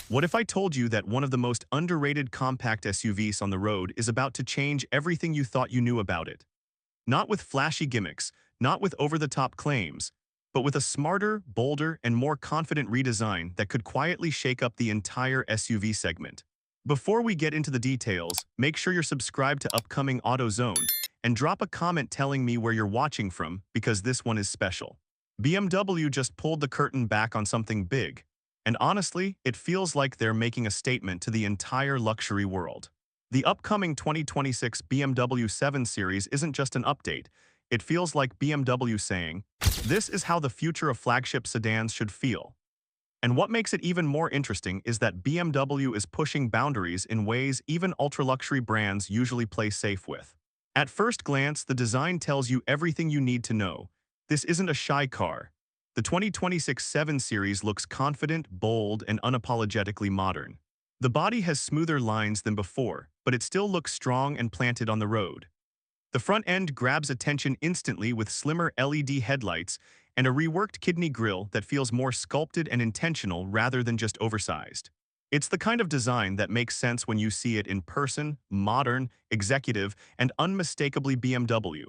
What if I told you that one of the most underrated compact SUVs on the road is about to change everything you thought you knew about it? Not with flashy gimmicks, not with over-the-top claims, but with a smarter, bolder, and more confident redesign that could quietly shake up the entire SUV segment. Before we get into the details, make sure you're subscribed to upcoming AutoZone and drop a comment telling me where you're watching from because this one is special. BMW just pulled the curtain back on something big, and honestly, it feels like they're making a statement to the entire luxury world. The upcoming 2026 BMW 7 Series isn't just an update, it feels like BMW saying, this is how the future of flagship sedans should feel. And what makes it even more interesting is that BMW is pushing boundaries in ways even ultra-luxury brands usually play safe with. At first glance, the design tells you everything you need to know. This isn't a shy car. The 2026 7 Series looks confident, bold, and unapologetically modern. The body has smoother lines than before, but it still looks strong and planted on the road. The front end grabs attention instantly with slimmer LED headlights and a reworked kidney grille that feels more sculpted and intentional rather than just oversized. It's the kind of design that makes sense when you see it in person, modern, executive, and unmistakably BMW.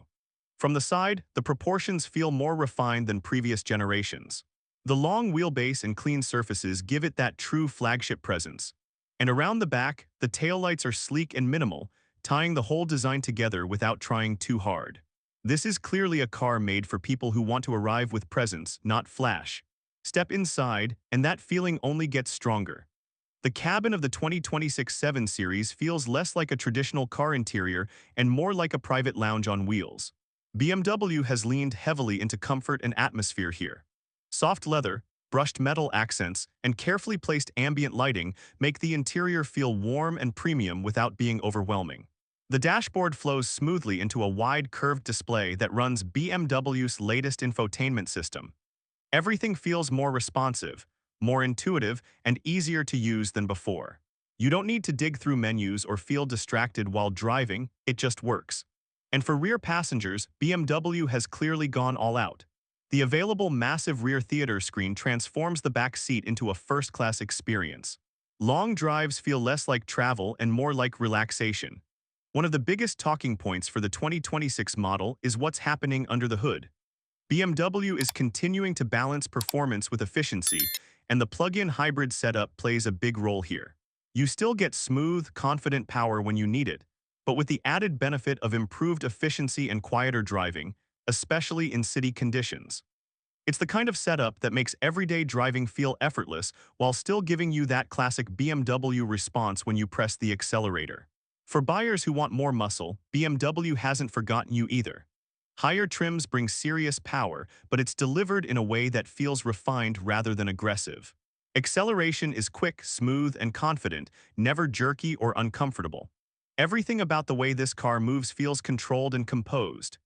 From the side, the proportions feel more refined than previous generations. The long wheelbase and clean surfaces give it that true flagship presence. And around the back, the taillights are sleek and minimal, tying the whole design together without trying too hard. This is clearly a car made for people who want to arrive with presence, not flash. Step inside, and that feeling only gets stronger. The cabin of the 2026 7 Series feels less like a traditional car interior and more like a private lounge on wheels. BMW has leaned heavily into comfort and atmosphere here. Soft leather, brushed metal accents, and carefully placed ambient lighting make the interior feel warm and premium without being overwhelming. The dashboard flows smoothly into a wide curved display that runs BMW's latest infotainment system. Everything feels more responsive, more intuitive, and easier to use than before. You don't need to dig through menus or feel distracted while driving, it just works. And for rear passengers, BMW has clearly gone all out. The available massive rear theater screen transforms the back seat into a first-class experience. Long drives feel less like travel and more like relaxation. One of the biggest talking points for the 2026 model is what's happening under the hood. BMW is continuing to balance performance with efficiency, and the plug-in hybrid setup plays a big role here. You still get smooth, confident power when you need it, but with the added benefit of improved efficiency and quieter driving, especially in city conditions. It's the kind of setup that makes everyday driving feel effortless while still giving you that classic BMW response when you press the accelerator. For buyers who want more muscle, BMW hasn't forgotten you either. Higher trims bring serious power, but it's delivered in a way that feels refined rather than aggressive. Acceleration is quick, smooth, and confident, never jerky or uncomfortable. Everything about the way this car moves feels controlled and composed.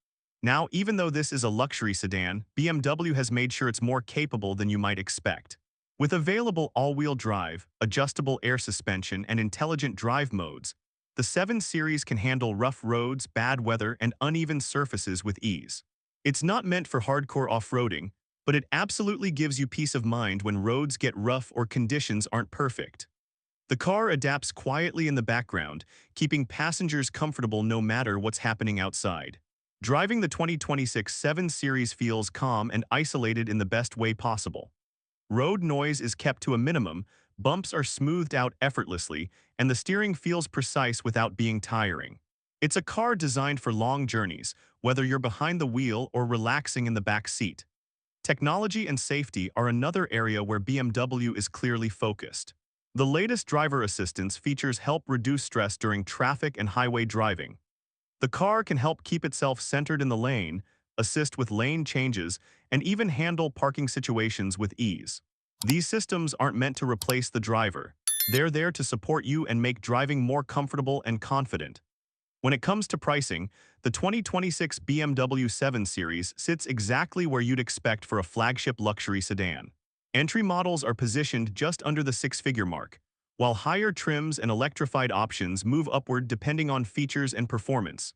Now, even though this is a luxury sedan, BMW has made sure it's more capable than you might expect. With available all-wheel drive, adjustable air suspension, and intelligent drive modes, the 7 Series can handle rough roads, bad weather, and uneven surfaces with ease. It's not meant for hardcore off-roading, but it absolutely gives you peace of mind when roads get rough or conditions aren't perfect. The car adapts quietly in the background, keeping passengers comfortable no matter what's happening outside. Driving the 2026 7 Series feels calm and isolated in the best way possible. Road noise is kept to a minimum, bumps are smoothed out effortlessly, and the steering feels precise without being tiring. It's a car designed for long journeys, whether you're behind the wheel or relaxing in the back seat. Technology and safety are another area where BMW is clearly focused. The latest driver assistance features help reduce stress during traffic and highway driving. The car can help keep itself centered in the lane, assist with lane changes, and even handle parking situations with ease. These systems aren't meant to replace the driver. They're there to support you and make driving more comfortable and confident. When it comes to pricing, the 2026 BMW 7 Series sits exactly where you'd expect for a flagship luxury sedan. Entry models are positioned just under the six-figure mark, while higher trims and electrified options move upward depending on features and performance.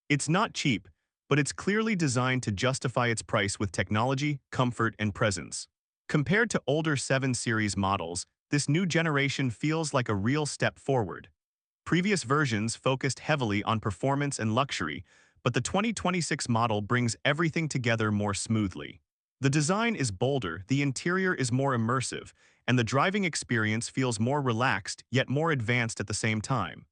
It's not cheap, but it's clearly designed to justify its price with technology, comfort, and presence. Compared to older 7 Series models, this new generation feels like a real step forward. Previous versions focused heavily on performance and luxury, but the 2026 model brings everything together more smoothly. The design is bolder, the interior is more immersive, and the driving experience feels more relaxed yet more advanced at the same time.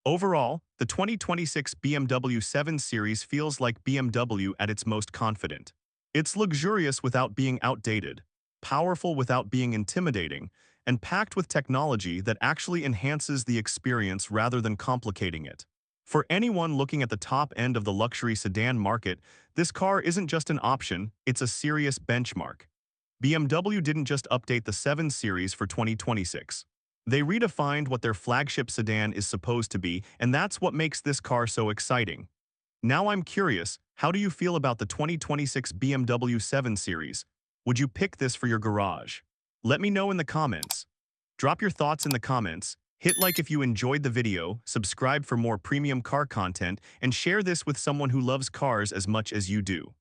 Overall, the 2026 BMW 7 Series feels like BMW at its most confident. It's luxurious without being outdated, powerful without being intimidating, and packed with technology that actually enhances the experience rather than complicating it. For anyone looking at the top end of the luxury sedan market, this car isn't just an option, it's a serious benchmark. BMW didn't just update the 7 Series for 2026. They redefined what their flagship sedan is supposed to be, and that's what makes this car so exciting. Now I'm curious, how do you feel about the 2026 BMW 7 Series? Would you pick this for your garage? Let me know in the comments. Drop your thoughts in the comments, hit like if you enjoyed the video, subscribe for more premium car content, and share this with someone who loves cars as much as you do.